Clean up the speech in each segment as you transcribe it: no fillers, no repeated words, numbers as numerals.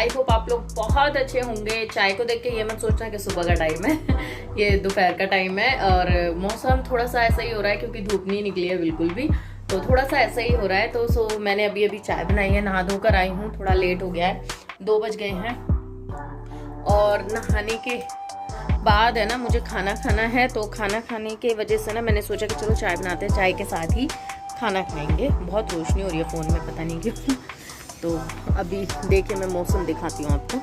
I hope आप लोग बहुत अच्छे होंगे। चाय को देख के ये मत सोचना कि सुबह का टाइम है ये दोपहर का टाइम है। और मौसम थोड़ा सा ऐसा ही हो रहा है क्योंकि धूप नहीं निकली है बिल्कुल भी, तो थोड़ा सा ऐसा ही हो रहा है। तो मैंने अभी चाय बनाई है, नहा धोकर आई हूँ, थोड़ा लेट हो गया है, 2 बज गए हैं। और नहाने के बाद है ना मुझे खाना खाना है, तो खाना खाने के वजह से ना मैंने सोचा कि चलो चाय बनाते हैं, चाय के साथ ही खाना खाएंगे। बहुत रोशनी हो रही है फ़ोन में, पता नहीं क्यों। तो अभी देखिए मैं मौसम दिखाती हूँ आपको।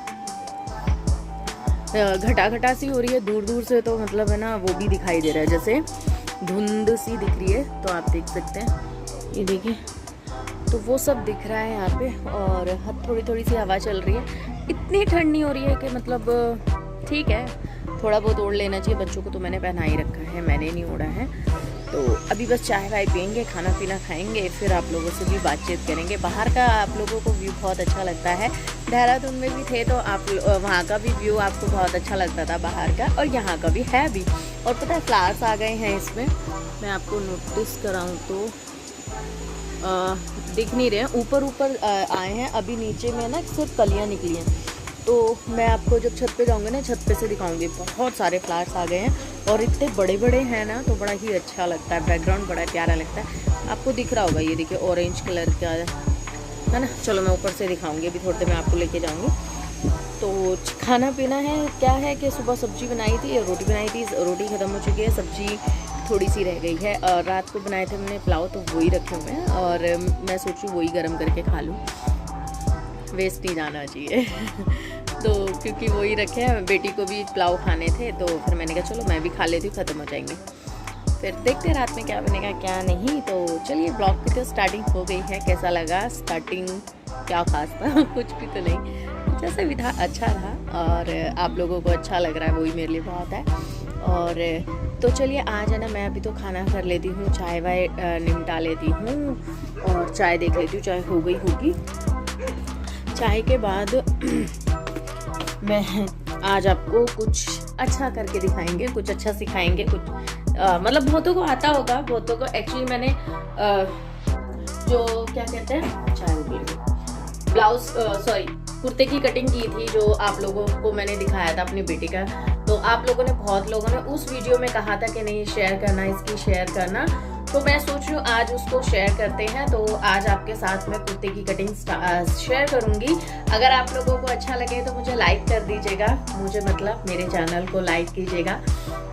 घटा घटा सी हो रही है दूर दूर से, तो मतलब है ना वो भी दिखाई दे रहा है, जैसे धुंध सी दिख रही है, तो आप देख सकते हैं, ये देखिए, तो वो सब दिख रहा है यहाँ पे। और थोड़ी थोड़ी सी हवा चल रही है, इतनी ठंड नहीं हो रही है कि मतलब ठीक है, थोड़ा बहुत ओढ़ लेना चाहिए। बच्चों को तो मैंने पहना ही रखा है, मैंने नहीं ओढ़ा है। तो अभी बस चाय वाय पियेंगे, खाना पीना खाएंगे, फिर आप लोगों से भी बातचीत करेंगे। बाहर का आप लोगों को व्यू बहुत अच्छा लगता है, देहरादून में भी थे तो आप वहाँ का भी व्यू आपको बहुत अच्छा लगता था बाहर का, और यहाँ का भी है भी। और पता है फ्लावर्स आ गए हैं इसमें, मैं आपको नोटिस कराऊँ तो दिख नहीं रहे हैं, ऊपर ऊपर आए हैं, अभी नीचे में ना सिर्फ कलियाँ निकली हैं। तो मैं आपको जब छत पे जाऊँगी ना, छत पे से दिखाऊंगी। बहुत सारे फ्लावर्स आ गए हैं और इतने बड़े बड़े हैं ना, तो बड़ा ही अच्छा लगता है, बैकग्राउंड बड़ा प्यारा लगता है। आपको दिख रहा होगा, ये देखिए ऑरेंज कलर का है ना। चलो मैं ऊपर से दिखाऊंगी, अभी थोड़ी देर में आपको लेके जाऊँगी। तो खाना पीना है, क्या है कि सुबह सब्जी बनाई थी, रोटी बनाई थी, रोटी ख़त्म हो चुकी है, सब्जी थोड़ी सी रह गई है। और रात को बनाए थे मैंने पुलाव, तो वही रखे हुए हैं, और मैं सोचूँ वही गर्म करके खा लूँ, वेस्ट नहीं जाना चाहिए तो क्योंकि वही रखे हैं, बेटी को भी पुलाव खाने थे, तो फिर मैंने कहा चलो मैं भी खा लेती हूँ, ख़त्म हो जाएंगे। फिर देखते हैं रात में क्या बनेगा क्या नहीं। तो चलिए ब्लॉग की तो स्टार्टिंग हो गई है। कैसा लगा स्टार्टिंग, क्या खास था कुछ भी तो नहीं, जैसे भी था अच्छा रहा, और आप लोगों को अच्छा लग रहा है वही मेरे लिए बहुत है। और तो चलिए आज है ना, मैं अभी तो खाना कर लेती हूँ, चाय वाय निपटा लेती हूँ, और चाय देख लेती हूँ चाय हो गई होगी। चाय के बाद मैं आज आपको कुछ अच्छा करके दिखाएंगे, कुछ अच्छा सिखाएंगे, कुछ मतलब बहुतों को आता होगा, बहुतों को एक्चुअली मैंने जो क्या कहते हैं, चाय ब्लाउज सॉरी कुर्ते की कटिंग की थी, जो आप लोगों को मैंने दिखाया था अपनी बेटी का। तो आप लोगों ने, बहुत लोगों ने उस वीडियो में कहा था कि नहीं शेयर करना, इसकी शेयर करना, तो मैं सोच रही हूँ आज उसको शेयर करते हैं। तो आज आपके साथ मैं कुर्ते की कटिंग शेयर करूँगी। अगर आप लोगों को अच्छा लगे तो मुझे लाइक कर दीजिएगा, मुझे मतलब मेरे चैनल को लाइक कीजिएगा,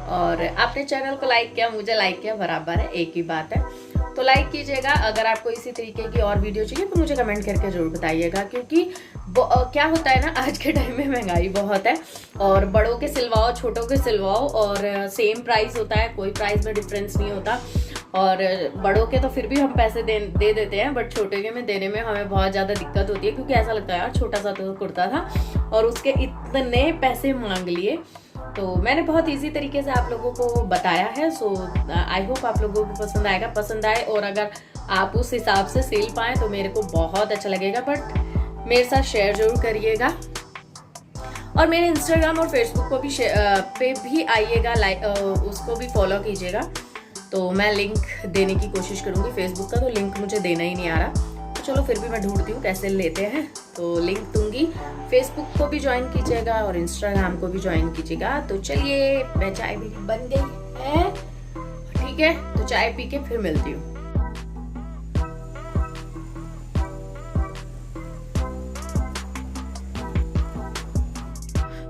और आपने चैनल को लाइक किया, मुझे लाइक किया, बराबर है, एक ही बात है। तो लाइक कीजिएगा। अगर आपको इसी तरीके की और वीडियो चाहिए तो मुझे कमेंट करके जरूर बताइएगा, क्योंकि क्या होता है ना, आज के टाइम में महंगाई बहुत है, और बड़ों के सिलवाओ छोटों के सिलवाओ और सेम प्राइस होता है, कोई प्राइस में डिफरेंस नहीं होता। और बड़ों के तो फिर भी हम पैसे दे देते हैं, बट छोटे के में देने में हमें बहुत ज़्यादा दिक्कत होती है, क्योंकि ऐसा लगता है यार छोटा सा तो कुर्ता था और उसके इतने पैसे मांग लिए। तो मैंने बहुत इजी तरीके से आप लोगों को बताया है। सो आई होप आप लोगों को पसंद आएगा, पसंद आए, और अगर आप उस हिसाब से सिल पाएँ तो मेरे को बहुत अच्छा लगेगा। बट मेरे साथ शेयर जरूर करिएगा, और मेरे इंस्टाग्राम और फेसबुक को भी पे भी आइएगा, उसको भी फॉलो कीजिएगा। तो मैं लिंक देने की कोशिश करूँगी, फेसबुक का तो लिंक मुझे देना ही नहीं आ रहा, तो चलो फिर भी मैं ढूंढती हूँ कैसे लेते हैं, तो लिंक दूंगी। फेसबुक को भी ज्वाइन कीजिएगा और इंस्टाग्राम को भी ज्वाइन कीजिएगा। तो चलिए, मैं चाय भी बन गई है, ठीक है, तो चाय पी के फिर मिलती हूँ।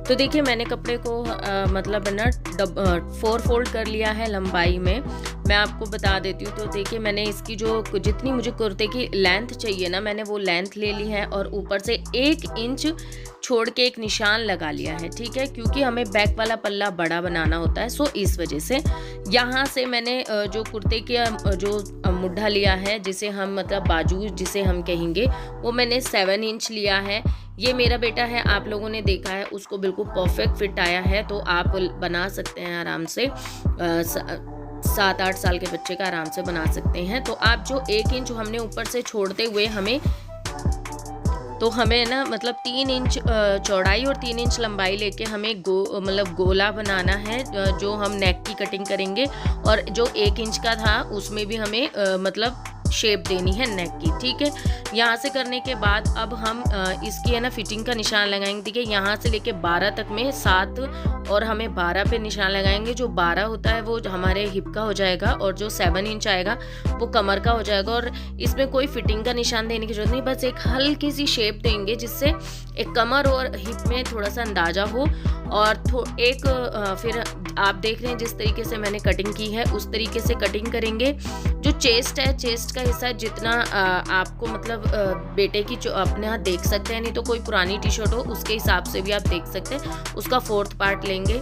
तो देखिए मैंने कपड़े को मतलब ना 4 फोल्ड कर लिया है लंबाई में। मैं आपको बता देती हूँ। तो देखिए मैंने इसकी जो जितनी मुझे कुर्ते की लेंथ चाहिए ना, मैंने वो लेंथ ले ली है, और ऊपर से 1 इंच छोड़ के एक निशान लगा लिया है, ठीक है, क्योंकि हमें बैक वाला पल्ला बड़ा बनाना होता है। सो इस वजह से यहाँ से मैंने जो कुर्ते की जो मुड्ढा लिया है, जिसे हम मतलब बाजू जिसे हम कहेंगे, वो मैंने 7 इंच लिया है। ये मेरा बेटा है, आप लोगों ने देखा है, उसको बिल्कुल परफेक्ट फिट आया है, तो आप बना सकते हैं आराम से, 7-8 साल के बच्चे का आराम से बना सकते हैं। तो आप जो 1 इंच हमने ऊपर से छोड़ते हुए हमें ना मतलब 3 इंच चौड़ाई और 3 इंच लंबाई लेके हमें मतलब गोला बनाना है, जो हम नेक की कटिंग करेंगे। और जो 1 इंच का था उसमें भी हमें मतलब शेप देनी है नेक की, ठीक है। यहाँ से करने के बाद अब हम इसकी है ना फिटिंग का निशान लगाएंगे। देखिए यहाँ से लेके 12 तक में 7 और हमें 12 पे निशान लगाएंगे। जो 12 होता है वो हमारे हिप का हो जाएगा और जो 7 इंच आएगा वो कमर का हो जाएगा। और इसमें कोई फिटिंग का निशान देने की जरूरत नहीं, बस एक हल्की सी शेप देंगे जिससे एक कमर और हिप में थोड़ा सा अंदाजा हो। और फिर आप देख रहे हैं जिस तरीके से मैंने कटिंग की है उस तरीके से कटिंग करेंगे। जो चेस्ट है, चेस्ट का हिस्सा जितना आपको मतलब बेटे की जो अपने यहाँ देख सकते हैं, नहीं तो कोई पुरानी टी शर्ट हो उसके हिसाब से भी आप देख सकते हैं, उसका 4th पार्ट लेंगे,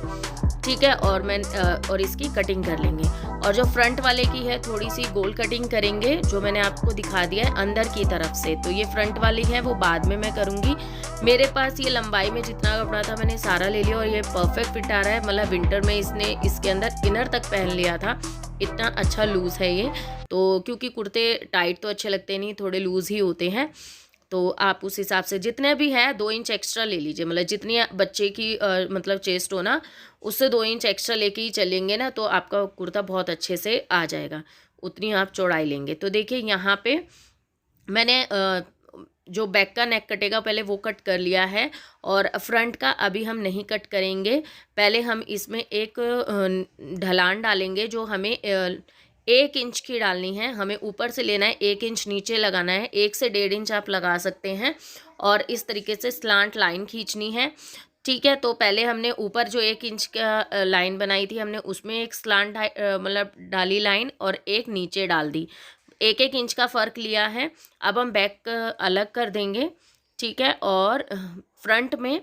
ठीक है। और इसकी कटिंग कर लेंगे। और जो फ्रंट वाले की है थोड़ी सी गोल कटिंग करेंगे, जो मैंने आपको दिखा दिया है अंदर की तरफ से। तो ये फ्रंट वाली है वो बाद में मैं करूँगी। मेरे पास ये लंबाई में जितना कपड़ा था मैंने सारा ले लिया और ये परफेक्ट फिट आ रहा है। मतलब विंटर में इसके अंदर इनर तक पहन लिया था, इतना अच्छा लूज़ है ये। तो क्योंकि कुर्ते टाइट तो अच्छे लगते नहीं, थोड़े लूज़ ही होते हैं। तो आप उस हिसाब से जितने भी है 2 इंच एक्स्ट्रा ले लीजिए। मतलब जितनी बच्चे की मतलब चेस्ट हो ना, उससे 2 इंच एक्स्ट्रा लेके ही चलेंगे ना तो आपका कुर्ता बहुत अच्छे से आ जाएगा। उतनी आप चौड़ाई लेंगे। तो देखिए यहाँ पे मैंने जो बैक का नेक कटेगा पहले वो कट कर लिया है और फ्रंट का अभी हम नहीं कट करेंगे। पहले हम इसमें एक ढलान डालेंगे जो हमें 1 इंच की डालनी है। हमें ऊपर से लेना है, 1 इंच नीचे लगाना है, 1 से 1.5 इंच आप लगा सकते हैं। और इस तरीके से स्लांट लाइन खींचनी है, ठीक है। तो पहले हमने ऊपर जो 1 इंच का लाइन बनाई थी हमने उसमें एक स्लांट मतलब डाली लाइन और एक नीचे डाल दी। 1-1 इंच का फ़र्क लिया है। अब हम बैक अलग कर देंगे, ठीक है। और फ्रंट में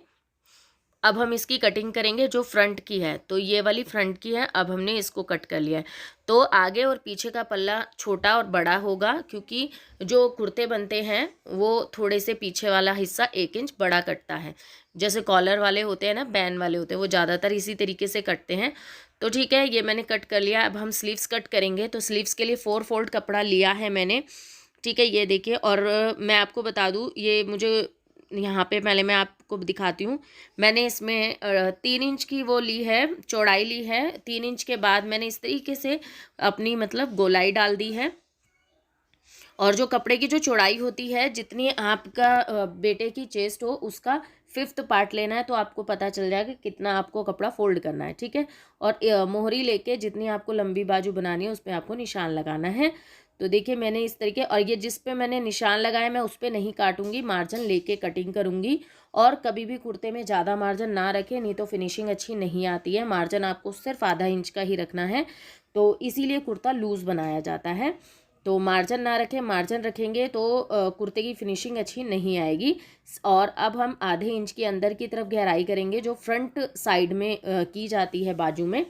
अब हम इसकी कटिंग करेंगे जो फ्रंट की है। तो ये वाली फ्रंट की है, अब हमने इसको कट कर लिया है। तो आगे और पीछे का पल्ला छोटा और बड़ा होगा क्योंकि जो कुर्ते बनते हैं वो थोड़े से पीछे वाला हिस्सा 1 इंच बड़ा कटता है। जैसे कॉलर वाले होते हैं ना, बैन वाले होते हैं, वो ज़्यादातर इसी तरीके से कटते हैं। तो ठीक है, ये मैंने कट कर लिया। अब हम स्लीव्स कट करेंगे। तो स्लीव्स के लिए 4 फोल्ड कपड़ा लिया है मैंने, ठीक है। ये देखिए। और मैं आपको बता दूँ, ये मुझे यहाँ पे पहले मैं आपको दिखाती हूँ। मैंने इसमें 3 इंच की वो ली है, चौड़ाई ली है। 3 इंच के बाद मैंने इस तरीके से अपनी मतलब गोलाई डाल दी है। और जो कपड़े की जो चौड़ाई होती है, जितनी आपका बेटे की चेस्ट हो उसका 5th पार्ट लेना है। तो आपको पता चल जाएगा कि कितना आपको कपड़ा फोल्ड करना है, ठीक है। और मोहरी लेके जितनी आपको लंबी बाजू बनानी है उस पर आपको निशान लगाना है। तो देखिए मैंने इस तरीके, और ये जिस पे मैंने निशान लगाया मैं उस पर नहीं काटूंगी, मार्जिन लेके कटिंग करूंगी। और कभी भी कुर्ते में ज़्यादा मार्जिन ना रखें, नहीं तो फिनिशिंग अच्छी नहीं आती है। मार्जिन आपको सिर्फ आधा इंच का ही रखना है, तो इसीलिए कुर्ता लूज़ बनाया जाता है। तो मार्जिन ना रखें, मार्जिन रखेंगे तो कुर्ते की फिनिशिंग अच्छी नहीं आएगी। और अब हम आधे इंच की अंदर की तरफ गहराई करेंगे जो फ्रंट साइड में की जाती है बाजू में।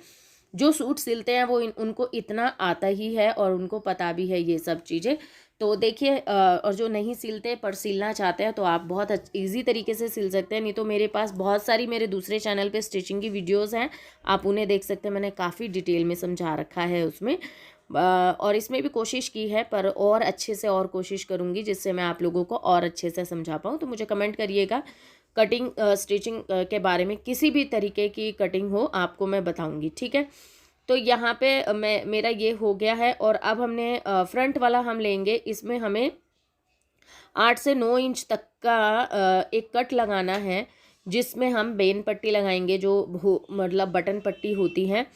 जो सूट सिलते हैं वो उनको इतना आता ही है और उनको पता भी है ये सब चीज़ें। तो देखिए और जो नहीं सिलते पर सिलना चाहते हैं तो आप बहुत ईजी तरीके से सिल सकते हैं। नहीं तो मेरे पास बहुत सारी मेरे दूसरे चैनल पे स्टिचिंग की वीडियोस हैं, आप उन्हें देख सकते हैं। मैंने काफ़ी डिटेल में समझा रखा है उसमें। और इसमें भी कोशिश की है, पर और अच्छे से और कोशिश करूँगी जिससे मैं आप लोगों को और अच्छे से समझा पाऊँ। तो मुझे कमेंट करिएगा, कटिंग स्टिचिंग के बारे में किसी भी तरीके की कटिंग हो आपको मैं बताऊँगी, ठीक है। तो यहाँ पे मेरा ये हो गया है। और अब हमने फ्रंट वाला हम लेंगे, इसमें हमें 8 से 9 इंच तक का एक कट लगाना है जिसमें हम बेन पट्टी लगाएंगे, जो मतलब बटन पट्टी होती है।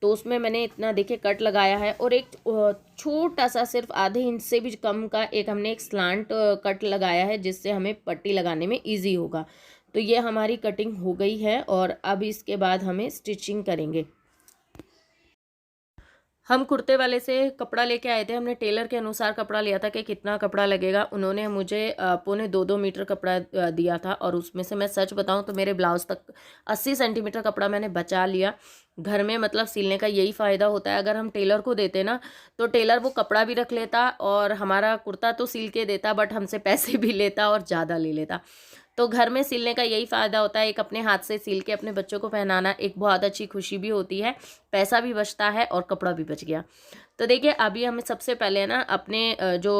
तो उसमें मैंने इतना देखिए कट लगाया है। और एक छोटा सा सिर्फ आधे इंच से भी कम का हमने एक स्लांट कट लगाया है जिससे हमें पट्टी लगाने में इजी होगा। तो ये हमारी कटिंग हो गई है और अब इसके बाद हमें स्टिचिंग करेंगे। हम कुर्ते वाले से कपड़ा लेके आए थे, हमने टेलर के अनुसार कपड़ा लिया था कि कितना कपड़ा लगेगा। उन्होंने मुझे 1.25-2 मीटर कपड़ा दिया था और उसमें से मैं सच बताऊं तो मेरे ब्लाउज तक 80 सेंटीमीटर कपड़ा मैंने बचा लिया। घर में मतलब सिलने का यही फ़ायदा होता है, अगर हम टेलर को देते ना तो टेलर वो कपड़ा भी रख लेता और हमारा कुर्ता तो सिल के देता बट हमसे पैसे भी लेता और ज़्यादा ले लेता। तो घर में सिलने का यही फ़ायदा होता है, एक अपने हाथ से सिल के अपने बच्चों को पहनाना एक बहुत अच्छी खुशी भी होती है, पैसा भी बचता है और कपड़ा भी बच गया। तो देखिए अभी हमें सबसे पहले ना अपने जो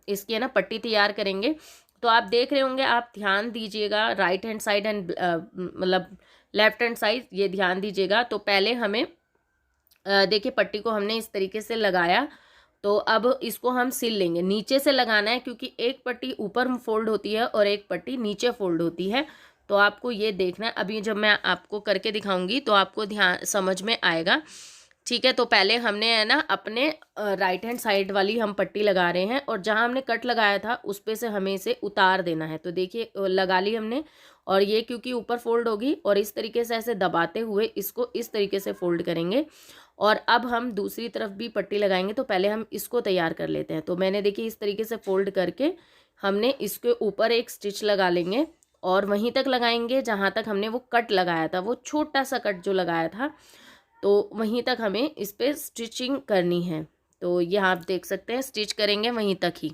इसकी है ना पट्टी तैयार करेंगे। तो आप देख रहे होंगे, आप ध्यान दीजिएगा, राइट हैंड साइड एंड मतलब लेफ्ट हैंड साइड ये ध्यान दीजिएगा। तो पहले हमें देखिए पट्टी को हमने इस तरीके से लगाया तो अब इसको हम सिल लेंगे। नीचे से लगाना है क्योंकि एक पट्टी ऊपर फोल्ड होती है और एक पट्टी नीचे फोल्ड होती है, तो आपको ये देखना है। अभी जब मैं आपको करके दिखाऊंगी तो आपको ध्यान समझ में आएगा। ठीक है, तो पहले हमने है ना अपने राइट हैंड साइड वाली हम पट्टी लगा रहे हैं और जहां हमने कट लगाया था उस पे से हमें इसे उतार देना है। तो देखिए लगा ली हमने, और ये क्योंकि ऊपर फोल्ड होगी और इस तरीके से ऐसे दबाते हुए इसको इस तरीके से फोल्ड करेंगे। और अब हम दूसरी तरफ भी पट्टी लगाएंगे, तो पहले हम इसको तैयार कर लेते हैं। तो मैंने देखिए इस तरीके से फोल्ड करके हमने इसके ऊपर एक स्टिच लगा लेंगे और वहीं तक लगाएंगे जहाँ तक हमने वो कट लगाया था, वो छोटा सा कट जो लगाया था, तो वहीं तक हमें इस पर स्टिचिंग करनी है। तो ये आप देख सकते हैं स्टिच करेंगे वहीं तक ही।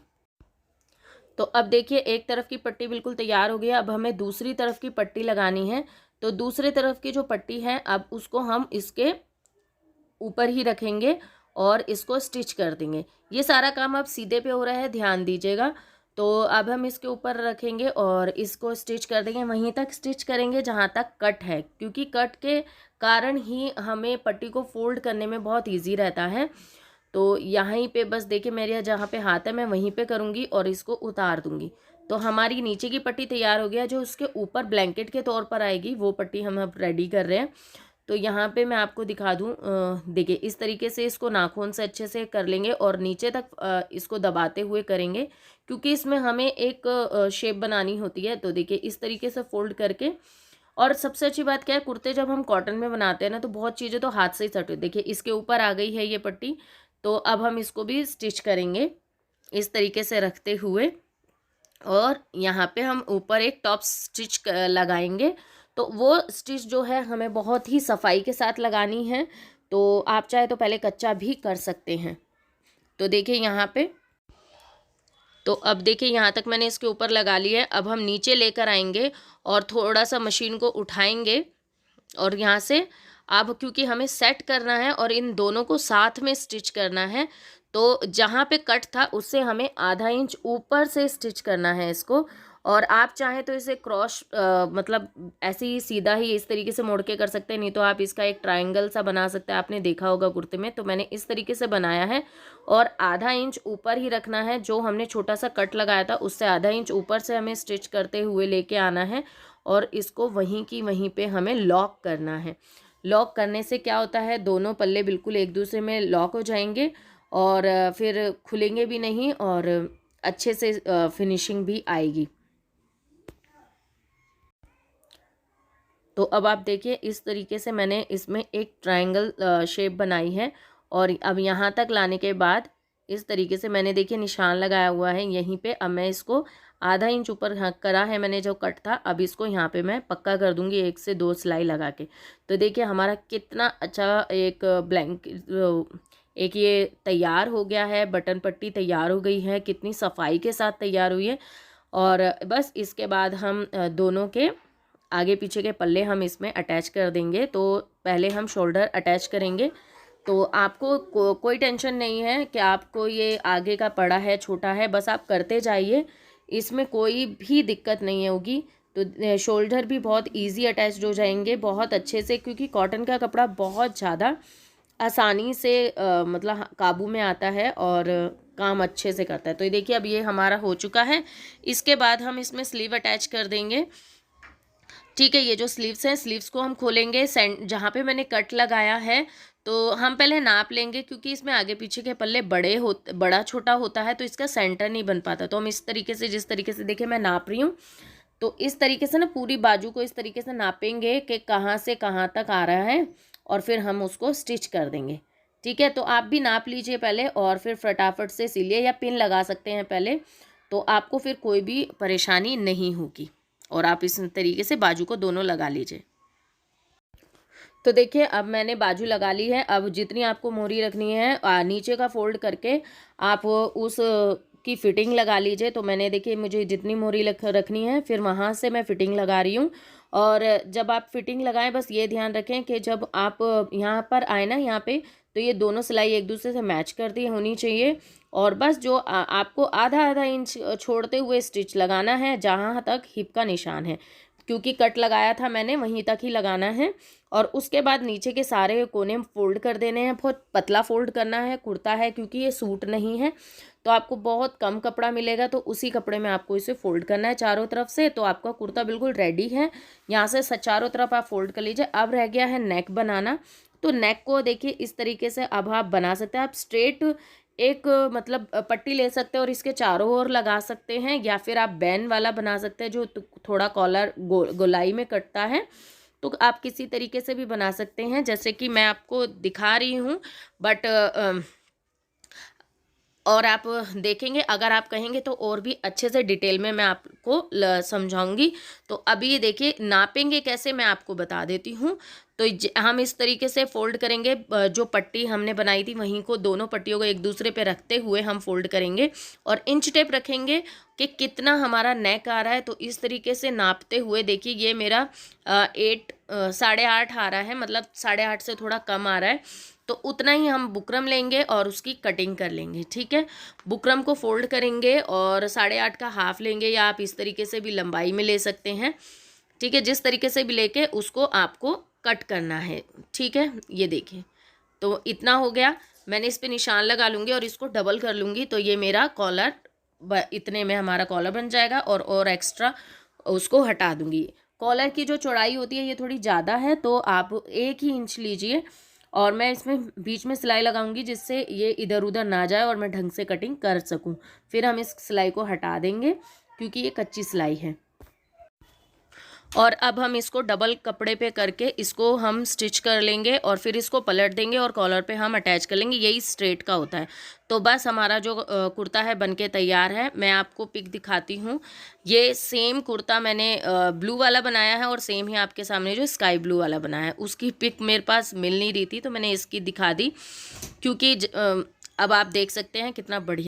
तो अब देखिए एक तरफ की पट्टी बिल्कुल तैयार हो गई है, अब हमें दूसरी तरफ की पट्टी लगानी है। तो दूसरी तरफ की जो पट्टी है अब उसको हम इसके ऊपर ही रखेंगे और इसको स्टिच कर देंगे। ये सारा काम अब सीधे पे हो रहा है, ध्यान दीजिएगा। तो अब हम इसके ऊपर रखेंगे और इसको स्टिच कर देंगे, वहीं तक स्टिच करेंगे जहाँ तक कट है, क्योंकि कट के कारण ही हमें पट्टी को फोल्ड करने में बहुत ईजी रहता है। तो यहीं पे बस देखिए मेरे जहाँ पे हाथ है मैं वहीं पे करूँगी और इसको उतार दूँगी। तो हमारी नीचे की पट्टी तैयार हो गया, जो उसके ऊपर ब्लैंकेट के तौर पर आएगी वो पट्टी हम अब रेडी कर रहे हैं। तो यहाँ पे मैं आपको दिखा दूँ, देखिए इस तरीके से इसको नाखून से अच्छे से कर लेंगे और नीचे तक इसको दबाते हुए करेंगे, क्योंकि इसमें हमें एक शेप बनानी होती है। तो देखिए इस तरीके से फोल्ड करके, और सबसे अच्छी बात क्या है, कुर्ते जब हम कॉटन में बनाते हैं ना तो बहुत चीज़ें तो हाथ से ही सट, देखिए इसके ऊपर आ गई है ये पट्टी। तो अब हम इसको भी स्टिच करेंगे इस तरीके से रखते हुए, और यहाँ पे हम ऊपर एक टॉप स्टिच लगाएंगे। तो वो स्टिच जो है हमें बहुत ही सफाई के साथ लगानी है, तो आप चाहे तो पहले कच्चा भी कर सकते हैं। तो देखिए यहाँ पे, तो अब देखिए यहाँ तक मैंने इसके ऊपर लगा लिया है। अब हम नीचे लेकर आएंगे और थोड़ा सा मशीन को उठाएंगे और यहाँ से, अब क्योंकि हमें सेट करना है और इन दोनों को साथ में स्टिच करना है, तो जहाँ पे कट था उससे हमें आधा इंच ऊपर से स्टिच करना है इसको। और आप चाहें तो इसे क्रॉस मतलब ऐसे ही सीधा ही इस तरीके से मोड़ के कर सकते हैं, नहीं तो आप इसका एक ट्रायंगल सा बना सकते हैं, आपने देखा होगा कुर्ते में। तो मैंने इस तरीके से बनाया है और आधा इंच ऊपर ही रखना है, जो हमने छोटा सा कट लगाया था उससे आधा इंच ऊपर से हमें स्टिच करते हुए लेके आना है और इसको वहीं की वहीं पे हमें लॉक करना है। लॉक करने से क्या होता है, दोनों पल्ले बिल्कुल एक दूसरे में लॉक हो जाएंगे और फिर खुलेंगे भी नहीं और अच्छे से फिनिशिंग भी आएगी। तो अब आप देखिए इस तरीके से मैंने इसमें एक ट्रायंगल शेप बनाई है, और अब यहाँ तक लाने के बाद इस तरीके से मैंने देखिए निशान लगाया हुआ है यहीं पे। अब मैं इसको आधा इंच ऊपर करा है मैंने जो कट था, अब इसको यहाँ पे मैं पक्का कर दूँगी 1 से 2 सिलाई लगा के। तो देखिए हमारा कितना अच्छा एक ब्लैंकेट एक ये तैयार हो गया है, बटन पट्टी तैयार हो गई है, कितनी सफाई के साथ तैयार हुई है। और बस इसके बाद हम दोनों के आगे पीछे के पल्ले हम इसमें अटैच कर देंगे। तो पहले हम शोल्डर अटैच करेंगे। तो आपको कोई टेंशन नहीं है कि आपको ये आगे का बड़ा है छोटा है, बस आप करते जाइए, इसमें कोई भी दिक्कत नहीं होगी। तो शोल्डर भी बहुत इजी अटैच्ड हो जाएंगे बहुत अच्छे से, क्योंकि कॉटन का कपड़ा बहुत ज़्यादा आसानी से मतलब काबू में आता है और काम अच्छे से करता है। तो ये देखिए अब ये हमारा हो चुका है। इसके बाद हम इसमें स्लीव अटैच कर देंगे। ठीक है, ये जो स्लीव्स हैं, स्लीव्स को हम खोलेंगे। जहाँ पे मैंने कट लगाया है तो हम पहले नाप लेंगे, क्योंकि इसमें आगे पीछे के पल्ले बड़ा छोटा होता है तो इसका सेंटर नहीं बन पाता। तो हम इस तरीके से, जिस तरीके से देखिए मैं नाप रही हूँ, तो इस तरीके से ना पूरी बाजू को इस तरीके से नापेंगे कि कहाँ से कहाँ तक आ रहा है, और फिर हम उसको स्टिच कर देंगे। ठीक है, तो आप भी नाप लीजिए पहले और फिर फटाफट से सिलिए, या पिन लगा सकते हैं पहले, तो आपको फिर कोई भी परेशानी नहीं होगी। और आप इस तरीके से बाजू को दोनों लगा लीजिए। तो देखिए अब मैंने बाजू लगा ली है। अब जितनी आपको मोहरी रखनी है नीचे का फोल्ड करके आप उस की फिटिंग लगा लीजिए। तो मैंने देखिए मुझे जितनी मोहरी रखनी है फिर वहाँ से मैं फिटिंग लगा रही हूँ। और जब आप फिटिंग लगाएं बस ये ध्यान रखें कि जब आप यहाँ पर आए ना, यहाँ पे, तो ये दोनों सिलाई एक दूसरे से मैच करती होनी चाहिए। और बस जो आपको आधा आधा इंच छोड़ते हुए स्टिच लगाना है जहाँ तक हिप का निशान है, क्योंकि कट लगाया था मैंने वहीं तक ही लगाना है। और उसके बाद नीचे के सारे कोने फोल्ड कर देने हैं। बहुत पतला फोल्ड करना है, कुर्ता है क्योंकि ये सूट नहीं है, तो आपको बहुत कम कपड़ा मिलेगा, तो उसी कपड़े में आपको इसे फोल्ड करना है चारों तरफ से। तो आपका कुर्ता बिल्कुल रेडी है। यहाँ से चारों तरफ आप फोल्ड कर लीजिए। अब रह गया है नेक बनाना। तो नेक को देखिए इस तरीके से अब आप बना सकते हैं। आप स्ट्रेट एक मतलब पट्टी ले सकते हैं और इसके चारों ओर लगा सकते हैं, या फिर आप बैन वाला बना सकते हैं जो थोड़ा कॉलर गोलाई में कटता है। तो आप किसी तरीके से भी बना सकते हैं, जैसे कि मैं आपको दिखा रही हूँ। बट और आप देखेंगे, अगर आप कहेंगे तो और भी अच्छे से डिटेल में मैं आपको समझाऊंगी। तो अभी ये देखिए नापेंगे कैसे, मैं आपको बता देती हूँ। तो हम इस तरीके से फोल्ड करेंगे। जो पट्टी हमने बनाई थी वहीं को, दोनों पट्टियों को एक दूसरे पे रखते हुए हम फोल्ड करेंगे और इंच टेप रखेंगे कि कितना हमारा नेक आ रहा है। तो इस तरीके से नापते हुए देखिए ये मेरा 8.5 आ रहा है, मतलब 8.5 से थोड़ा कम आ रहा है। तो उतना ही हम बुकरम लेंगे और उसकी कटिंग कर लेंगे। ठीक है, बुकरम को फोल्ड करेंगे और 8.5 का हाफ लेंगे, या आप इस तरीके से भी लंबाई में ले सकते हैं। ठीक है, जिस तरीके से भी लेके उसको आपको कट करना है। ठीक है, ये देखिए तो इतना हो गया। मैंने इस पे निशान लगा लूँगी और इसको डबल कर लूँगी, तो ये मेरा कॉलर इतने में हमारा कॉलर बन जाएगा। और एक्स्ट्रा उसको हटा दूँगी। कॉलर की जो चौड़ाई होती है ये थोड़ी ज़्यादा है, तो आप 1 ही इंच लीजिए और मैं इसमें बीच में सिलाई लगाऊंगी जिससे ये इधर उधर ना जाए और मैं ढंग से कटिंग कर सकूं। फिर हम इस सिलाई को हटा देंगे क्योंकि ये कच्ची सिलाई है। और अब हम इसको डबल कपड़े पे करके इसको हम स्टिच कर लेंगे और फिर इसको पलट देंगे और कॉलर पे हम अटैच कर लेंगे। यही स्ट्रेट का होता है। तो बस हमारा जो कुर्ता है बनके तैयार है। मैं आपको पिक दिखाती हूँ। ये सेम कुर्ता मैंने ब्लू वाला बनाया है और सेम ही आपके सामने जो स्काई ब्लू वाला बनाया है उसकी पिक मेरे पास मिल नहीं रही थी, तो मैंने इसकी दिखा दी क्योंकि अब आप देख सकते हैं कितना बढ़िया